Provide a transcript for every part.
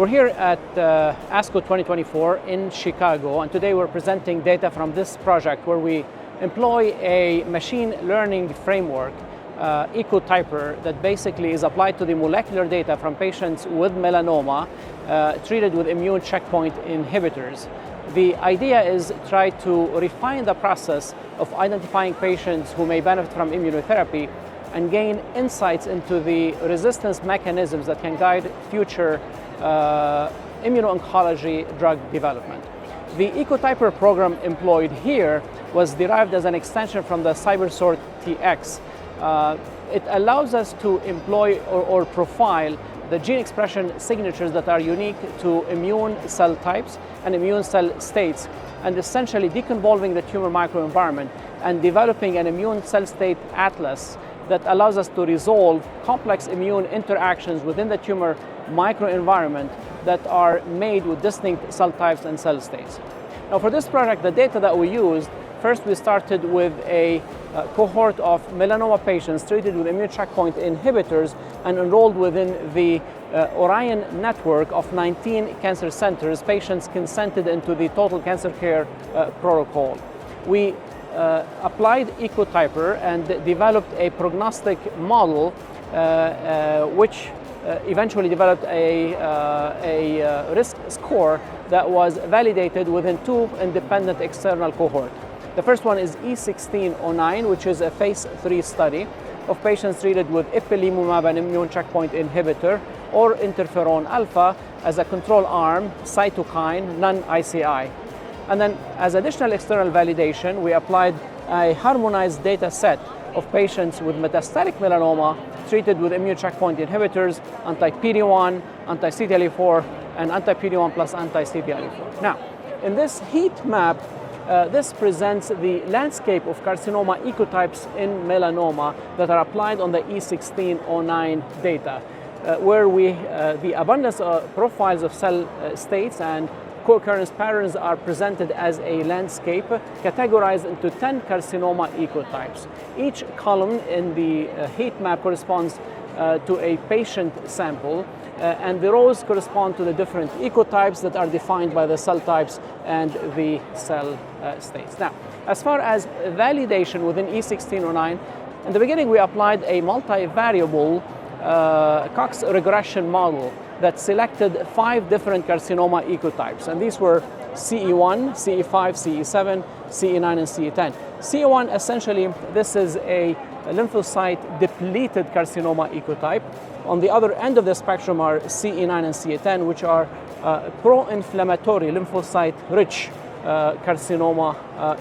We're here at ASCO 2024 in Chicago, and today we're presenting data from this project where we employ a machine learning framework, ecotyper, that basically is applied to the molecular data from patients with melanoma treated with immune checkpoint inhibitors. The idea is to try to refine the process of identifying patients who may benefit from immunotherapy and gain insights into the resistance mechanisms that can guide future immuno-oncology drug development. The ecotyper program employed here was derived as an extension from the CyberSort TX. It allows us to employ or profile the gene expression signatures that are unique to immune cell types and immune cell states, and essentially deconvolving the tumor microenvironment and developing an immune cell state atlas that allows us to resolve complex immune interactions within the tumor microenvironment that are made with distinct cell types and cell states. Now, for this project, the data that we used, first we started with a cohort of melanoma patients treated with immune checkpoint inhibitors and enrolled within the Orion network of 19 cancer centers. Patients consented into the total cancer care protocol. We applied ecotyper and developed a prognostic model which eventually developed a risk score that was validated within two independent external cohorts. The first one is E1609, which is a phase 3 study of patients treated with ipilimumab, an immune checkpoint inhibitor, or interferon alpha as a control arm, cytokine, non-ICI. And then as additional external validation, we applied a harmonized data set of patients with metastatic melanoma treated with immune checkpoint inhibitors, anti-PD-1, anti-CTLA-4, and anti-PD-1 plus anti-CTLA-4. Now, in this heat map, this presents the landscape of carcinoma ecotypes in melanoma that are applied on the E1609 data, where the abundance profiles of cell states and co-occurrence patterns are presented as a landscape categorized into 10 carcinoma ecotypes. Each column in the heat map corresponds to a patient sample, and the rows correspond to the different ecotypes that are defined by the cell types and the cell states. Now, as far as validation within E1609, in the beginning we applied a multivariable Cox regression model that selected 5 different carcinoma ecotypes, and these were CE1, CE5, CE7, CE9, and CE10. CE1, essentially, this is a lymphocyte depleted carcinoma ecotype. On the other end of the spectrum are CE9 and CE10, which are pro-inflammatory lymphocyte rich carcinoma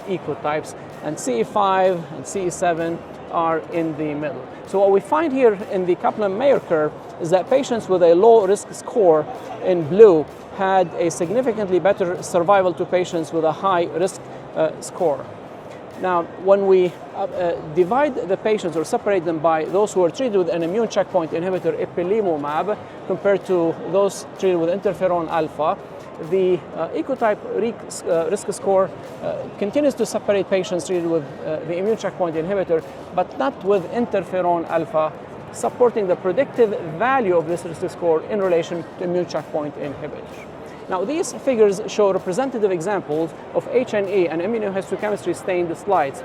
ecotypes, and CE5 and CE7 are in the middle. So what we find here in the Kaplan-Meier curve is that patients with a low risk score in blue had a significantly better survival to patients with a high risk score. Now, when we divide the patients or separate them by those who are treated with an immune checkpoint inhibitor, ipilimumab, compared to those treated with interferon alpha, the ecotype risk score continues to separate patients treated with the immune checkpoint inhibitor, but not with interferon alpha, supporting the predictive value of this risk score in relation to immune checkpoint inhibitors. Now, these figures show representative examples of H&E and immunohistochemistry stained slides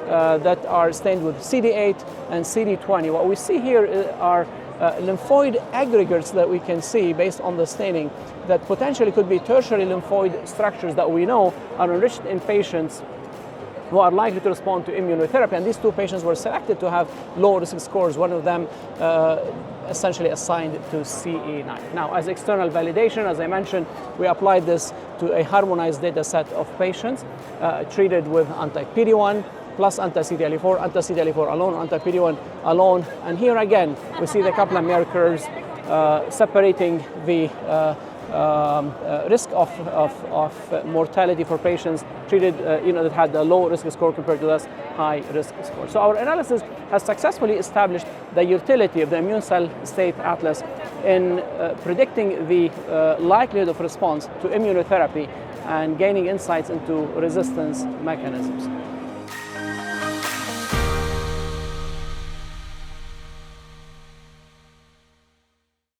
that are stained with CD8 and CD20. What we see here are lymphoid aggregates that we can see based on the staining that potentially could be tertiary lymphoid structures that we know are enriched in patients who are likely to respond to immunotherapy. And these 2 patients were selected to have low risk scores, one of them essentially assigned to CE9. Now, as external validation, as I mentioned, we applied this to a harmonized data set of patients treated with anti-PD-1 plus anti-CTLA-4, anti-CTLA-4 alone, anti-PD-1 alone. And here again, we see the Kaplan-Meier curves separating the risk of mortality for patients treated that had a low risk score compared to this high risk score. So our analysis has successfully established the utility of the immune cell state atlas in predicting the likelihood of response to immunotherapy and gaining insights into resistance mechanisms.